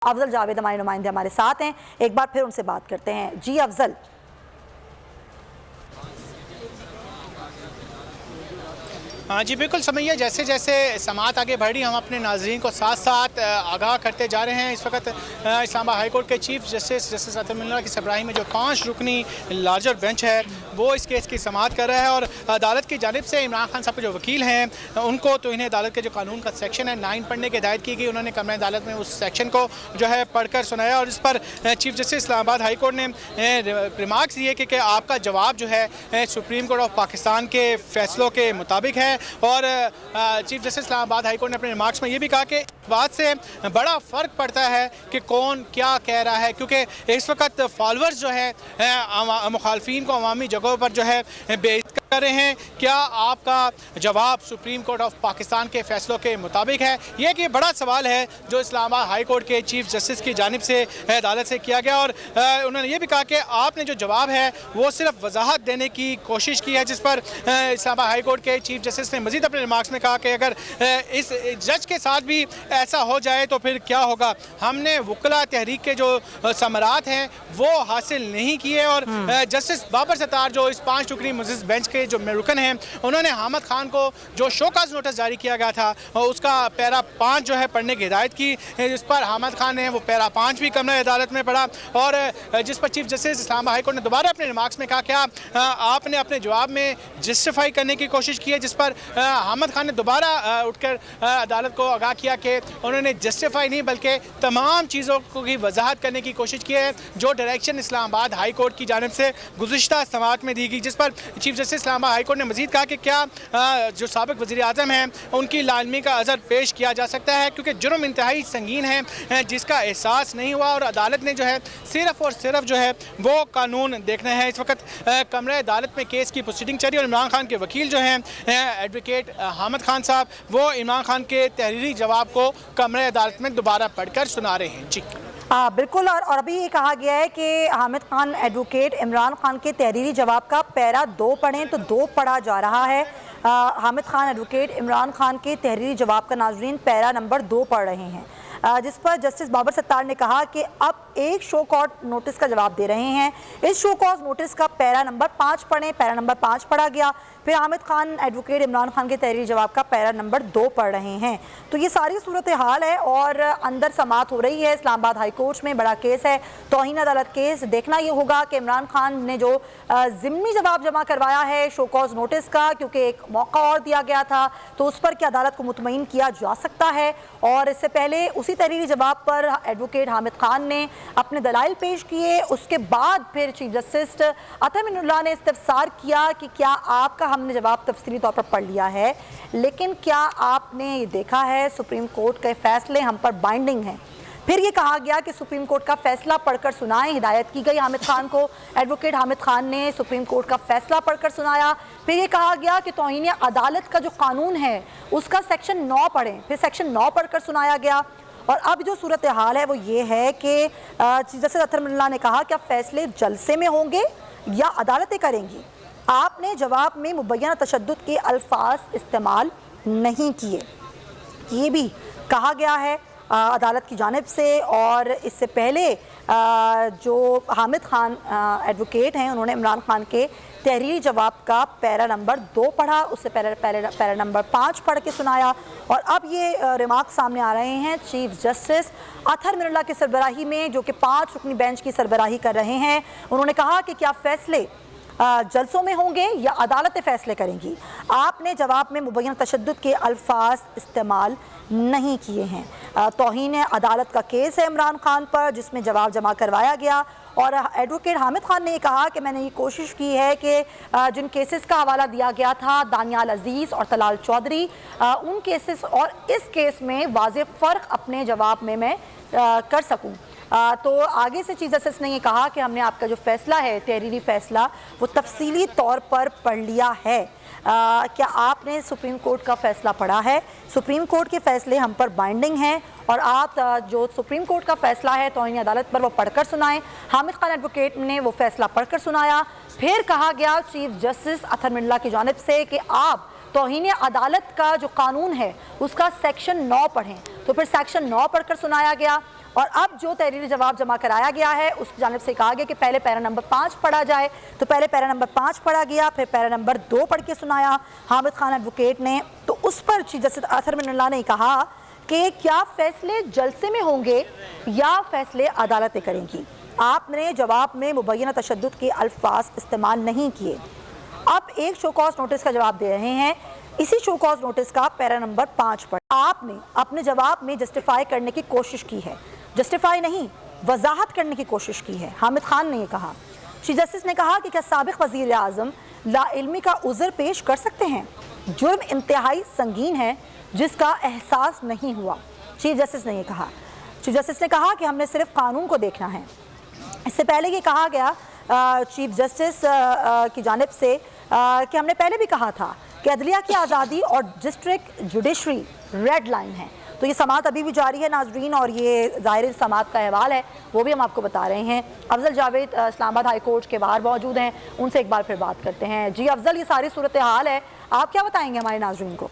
अफजल जावेद हमारे नुमाइंदे हमारे साथ हैं, एक बार फिर उनसे बात करते हैं। जी अफजल। हाँ जी बिल्कुल समैया, जैसे जैसे समात आगे बढ़ रही हम अपने नाजरीन को साथ साथ आगाह करते जा रहे हैं। इस वक्त इस्लामाबाद हाई कोर्ट के चीफ जस्टिस अतर मिल्ला की सरबराही में जो 5 रुकनी लार्जर बेंच है वो इस केस की समात कर रहा है और अदालत की जानिब से इमरान खान साहब के जो वकील हैं उनको तो इन्हें अदालत के जो कानून का सेक्शन है 9 पढ़ने की हिदायत की गई। उन्होंने कमरा अदालत में उस सेक्शन को जो है पढ़कर सुनाया और इस पर chief justice Islamabad high court ने रिमार्क्स दिए कि आपका जवाब जो है सुप्रीम कोर्ट ऑफ पाकिस्तान के फैसलों के मुताबिक है। और chief justice Islamabad high court ने अपने रिमार्क्स में ये भी कहा कि बात से बड़ा फ़र्क पड़ता है कि कौन क्या कह रहा है, क्योंकि इस वक्त फॉलोअर्स जो है मुखालफिन को अवामी जगहों पर जो है बेइज्जत कर रहे हैं। क्या आपका जवाब सुप्रीम कोर्ट ऑफ पाकिस्तान के फैसलों के मुताबिक है? ये कि बड़ा सवाल है जो इस्लामाबाद हाई कोर्ट के चीफ जस्टिस की जानिब से अदालत से किया गया। और उन्होंने ये भी कहा कि आपने जो जवाब है वो सिर्फ वजाहत देने की कोशिश की है, जिस पर इस्लामाबाद हाई कोर्ट के चीफ जस्टिस ने मजीद अपने रिमार्क्स में कहा कि अगर इस जज के साथ भी ऐसा हो जाए तो फिर क्या होगा। हमने वकला तहरीक के जो समरात हैं वो हासिल नहीं किए। और जस्टिस बाबर सत्तार जो इस 5 रुकनी मुअज़्ज़ज़ बेंच के जो रुकन हैं उन्होंने हामिद खान को जो शोकाज नोटिस जारी किया गया था उसका पैरा 5 जो है पढ़ने की हिदायत की। इस पर हामिद खान ने वो पैरा 5 भी कमरा अदालत में पढ़ा और जिस पर chief justice Islamabad high court ने दोबारा अपने रिमार्क्स में कहा क्या आपने अपने जवाब में जस्टिफाई करने की कोशिश की है, जिस पर हामिद खान ने दोबारा उठकर अदालत को आगाह किया कि उन्होंने जस्टिफाई नहीं बल्कि तमाम चीज़ों की वजाहत करने की कोशिश की है जो डायरेक्शन इस्लामाबाद हाई कोर्ट की जानिब से गुज़िश्ता समात में दी गई। जिस पर chief justice Islamabad high court ने मजीद कहा कि क्या जो साबिक वज़ीर आज़म हैं उनकी लाजमी का अज़र पेश किया जा सकता है, क्योंकि जुर्म इंतहाई संगीन है जिसका एहसास नहीं हुआ और अदालत ने जो है सिर्फ और सिर्फ जो है वो कानून देखना है। इस वक्त कमरा अदालत में केस की प्रोसीडिंग चली और इमरान खान के वकील जो हैं एडवोकेट हामिद खान साहब वो इमरान खान के तहरीरी जवाब को कमरे अदालत में दोबारा पढ़कर सुना रहे हैं। जी बिल्कुल। और अभी ये कहा गया है कि हामिद खान एडवोकेट इमरान खान के तहरीरी जवाब का पैरा 2 पढ़ें तो 2 पढ़ा जा रहा है। हामिद खान एडवोकेट इमरान खान के तहरीरी जवाब का नाज़रीन पैरा नंबर 2 पढ़ रहे हैं, जिस पर जस्टिस बाबर सत्तार ने कहा कि अब एक शो कॉज नोटिस का जवाब दे रहे हैं। इस शो कॉज नोटिस का पैरा नंबर 5 पढ़ें। पैरा नंबर 5 पढ़ा गया, फिर हामिद खान एडवोकेट इमरान खान के तहरीरी जवाब का पैरा नंबर 2 पढ़ रहे हैं। तो ये सारी सूरत हाल है और अंदर समात हो रही है। इस्लामाबाद हाई कोर्ट में बड़ा केस है, तौहीन अदालत केस। देखना ये होगा कि इमरान खान ने जो ज़िम्मी जवाब जमा करवाया है शो कॉज नोटिस का, क्योंकि एक मौका और दिया गया था, तो उस पर क्या अदालत को मुतमईन किया जा सकता है। और इससे पहले उसी तहरीरी जवाब पर एडवोकेट हामिद खान ने अपने दलाइल पेश किए। उसके बाद फिर चीफ जस्टिस अतर मिल्ला ने इस्तफसार किया कि क्या आपका हमने जवाब तफसीली तौर पर पढ़ लिया है, लेकिन क्या आपने ये देखा है सुप्रीम कोर्ट के फैसले हम पर बाइंडिंग हैं। फिर ये कहा गया कि सुप्रीम कोर्ट का फैसला पढ़कर सुनाएं। हिदायत की गई हामिद खान को, एडवोकेट हामिद खान ने सुप्रीम कोर्ट का फैसला पढ़कर सुनाया। फिर ये कहा गया कि तौहीन अदालत का जो कानून है उसका सेक्शन 9 पढ़ें, फिर सेक्शन 9 पढ़कर सुनाया गया। और अब जो सूरत हाल है वो ये है कि चीफ जस्टिस अतर मिल्ला ने कहा क्या फैसले जलसे में होंगे या अदालतें करेंगी। आपने जवाब में मुबैना तशद्दुद के अल्फाज इस्तेमाल नहीं किए, ये भी कहा गया है अदालत की जानिब से। और इससे पहले जो हामिद खान एडवोकेट हैं उन्होंने इमरान खान के तहरीरी जवाब का पैरा नंबर 2 पढ़ा, उससे पैरा नंबर 5 पढ़ के सुनाया। और अब ये रिमार्क सामने आ रहे हैं चीफ जस्टिस अतर मिल्ला की सरबराही में, जो कि 5 रुकनी बेंच की सरबराही कर रहे हैं। उन्होंने कहा कि क्या फैसले जलसों में होंगे या अदालतें फैसले करेंगी। आपने जवाब में मुबैना तशद्दुद के अल्फाज इस्तेमाल नहीं किए हैं। तौहीन अदालत का केस है इमरान खान पर जिसमें जवाब जमा करवाया गया। और एडवोकेट हामिद खान ने कहा कि मैंने ये कोशिश की है कि जिन केसेस का हवाला दिया गया था दानियाल अजीज़ और तलाल चौधरी, उन केसेस और इस केस में वाज़ेह फ़र्क अपने जवाब में मैं कर सकूं। तो आगे से चीफ जस्टिस ने ये कहा कि हमने आपका जो फैसला है तहरीरी फैसला वो तफसीली तौर पर पढ़ लिया है। क्या आपने सुप्रीम कोर्ट का फैसला पढ़ा है? सुप्रीम कोर्ट के फैसले हम पर बाइंडिंग हैं और आप जो सुप्रीम कोर्ट का फैसला है तौहीन अदालत पर वो पढ़कर सुनाएं। हामिद खान एडवोकेट ने वो फैसला पढ़कर सुनाया। फिर कहा गया चीफ जस्टिस अतर मिल्ला की जानिब से कि आप तौहीन अदालत का जो कानून है उसका सेक्शन 9 पढ़ें, तो फिर सेक्शन 9 पढ़कर सुनाया गया। और अब जो तहरीरी जवाब जमा कराया गया है उसकी जानिब से कहा गया कि पहले पैरा नंबर 5 पढ़ा जाए, तो पहले पैरा नंबर 5 पढ़ा गया, फिर पैरा नंबर 2 पढ़ के सुनाया हामिद खान एडवोकेट ने। तो उस पर चीफ जस्टिस अतहर मिनल्लाह ने कहा कि क्या फैसले जलसे में होंगे या फैसले अदालतें करेंगी। आपने जवाब में मुबैना तशद्दुद के अल्फाज इस्तेमाल नहीं किए। अब एक शो कॉज नोटिस का जवाब दे रहे हैं, इसी शो कॉज नोटिस का पैरा नंबर 5 पर आपने अपने जवाब में जस्टिफाई करने की कोशिश की है, जस्टिफाई नहीं वजाहत करने की कोशिश की है। हामिद खान ने यह कहा, चीफ जस्टिस ने कहा कि क्या साबिक वज़ीर आज़म लाइल्मी का उज़्र पेश कर सकते हैं? जुर्म इंतहाई संगीन है जिसका एहसास नहीं हुआ, चीफ जस्टिस ने यह कहा। चीफ जस्टिस ने कहा कि हमने सिर्फ कानून को देखना है। इससे पहले ये कहा गया चीफ जस्टिस की जानिब से कि हमने पहले भी कहा था कि अदलिया की आज़ादी और डिस्ट्रिक्ट जुडिशरी रेड लाइन है। तो ये समात अभी भी जारी है नाजरीन, और ये ज़ाहिर समात का अहवाल है वो भी हम आपको बता रहे हैं। अफजल जावेद इस्लामाबाद हाई कोर्ट के बाहर मौजूद हैं, उनसे एक बार फिर बात करते हैं। जी अफजल, ये सारी सूरत हाल है, आप क्या बताएंगे हमारे नाजरीन को?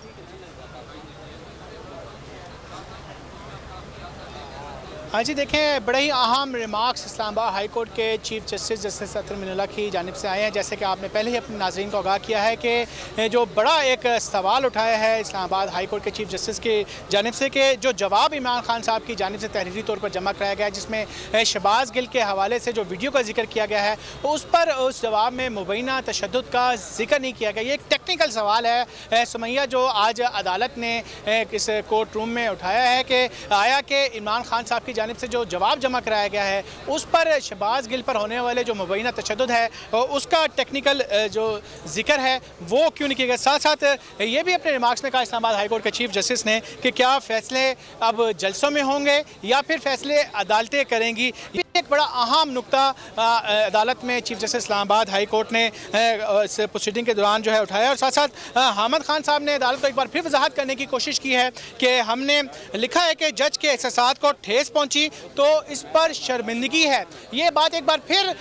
हाँ जी, देखें, बड़े ही अहम रिमार्क्स इस्लामाबाद हाई कोर्ट के chief justice justice Athar Minallah की जानिब से आए हैं। जैसे कि आपने पहले ही अपने नाज़रीन को आगाह किया है कि जो बड़ा एक सवाल उठाया है इस्लामाबाद हाई कोर्ट के चीफ जस्टिस की जानिब से कि जो जवाब इमरान खान साहब की जानिब से तहरीरी तौर पर जमा कराया गया, जिसमें शहबाज गिल के हवाले से जो वीडियो का जिक्र किया गया है, उस पर उस जवाब में मुबैना तशद्दुद का जिक्र नहीं किया गया। ये एक टेक्निकल सवाल है सुमैया, जो आज अदालत ने इस कोर्ट रूम में उठाया है कि आया कि इमरान खान साहब की जानिब से जो जवाब जमा कराया गया है उस पर शहबाज गिल पर होने वाले जो मुबैना तशद्दुद है उसका टेक्निकल जो जिक्र है वो क्यों नहीं किया गया। साथ साथ ये भी अपने रिमार्क्स में कहा इस्लामाबाद हाई कोर्ट के चीफ जस्टिस ने कि क्या फैसले अब जलसों में होंगे या फिर फैसले अदालतें करेंगी। ये एक बड़ा अहम नुक्ता अदालत में chief justice Islamabad high court ने इस प्रोसीडिंग के दौरान जो है उठाया। और साथ साथ हामिद खान साहब ने अदालत को एक बार फिर वजाहत करने की कोशिश की है कि हमने लिखा है कि जज के एहसासात को ठेस पहुंची तो इस पर शर्मिंदगी है। ये बात एक बार फिर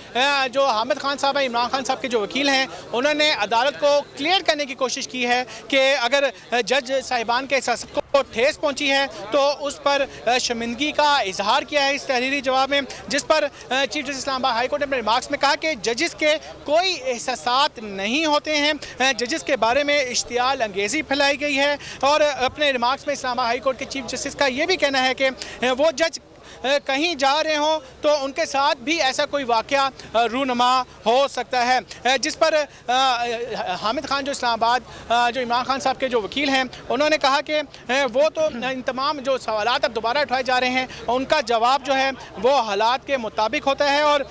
जो हामिद खान साहब हैं, इमरान खान साहब के जो वकील हैं, उन्होंने अदालत को क्लियर करने की कोशिश की है कि अगर जज साहिबान के एहसासात को ठेस पहुंची है तो उस पर शर्मिंदगी का इजहार किया है इस तहरीरी जवाब में, जिस पर chief justice Islamabad high court ने अपने रिमार्क्स में कहा कि जजेस के कोई एहसासात नहीं होते हैं, जजेस के बारे में इश्तियाल अंगेज़ी फैलाई गई है। और अपने रिमार्क्स में इस्लामाबाद हाई कोर्ट के चीफ जस्टिस का ये भी कहना है कि वो जज कहीं जा रहे हों तो उनके साथ भी ऐसा कोई वाक़या रूनुमा हो सकता है, जिस पर हामिद खान जो इस्लामाबाद जो इमरान खान साहब के जो वकील हैं, उन्होंने कहा कि वो तो इन तमाम जो सवालात अब दोबारा उठाए जा रहे हैं उनका जवाब जो है वो हालात के मुताबिक होता है। और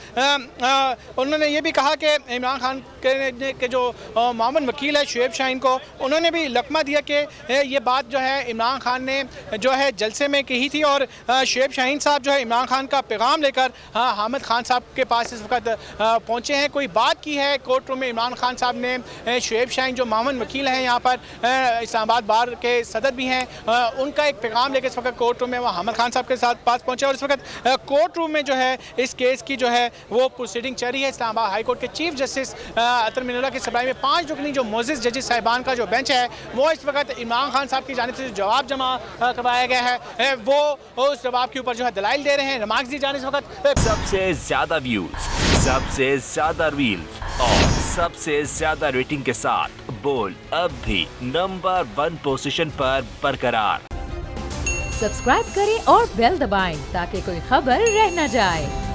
उन्होंने ये भी कहा कि इमरान खान के जो मामून वकील है शुएब शाहीन को, उन्होंने भी लकमा दिया कि ये बात जो है इमरान खान ने जो है जलसे में कही थी और शुएब शाहीन साहब जो है इमरान खान का पैगाम लेकर हामिद खान साहब के पास इस वक्त पहुंचे हैं। कोई बात की है कोर्ट रूम में इमरान खान साहब ने, शुएब शाहीन जो मामून वकील हैं यहाँ पर इस्लामाबाद बार के सदर भी हैं, उनका एक पैगाम लेकर इस वक्त कोर्ट रूम में वो हामिद खान साहब के साथ पास पहुंचे। और इस वक्त कोर्ट रूम में जो है इस केस की जो है वो प्रोसीडिंग चल रही है। इस्लामाबाद हाई कोर्ट के चीफ जस्टिस अतहर मिनल्लाह की सरबराही में 5 रुकनी जो मोअज़्ज़िज़ जजेस साहिबान का जो बेंच है वो इस वक्त इमरान खान साहब की जानिब से जो जवाब जमा करवाया गया है वो उस जवाब के ऊपर जो है दलाइल दे रहे हैं, रिमार्क्स दी जाने इस वक्त। सबसे ज्यादा व्यूज, सबसे ज्यादा रील्स और सबसे ज्यादा रेटिंग के साथ बोल अब भी नंबर 1 पोजीशन पर बरकरार। सब्सक्राइब करें और बेल दबाएं ताकि कोई खबर रह न जाए।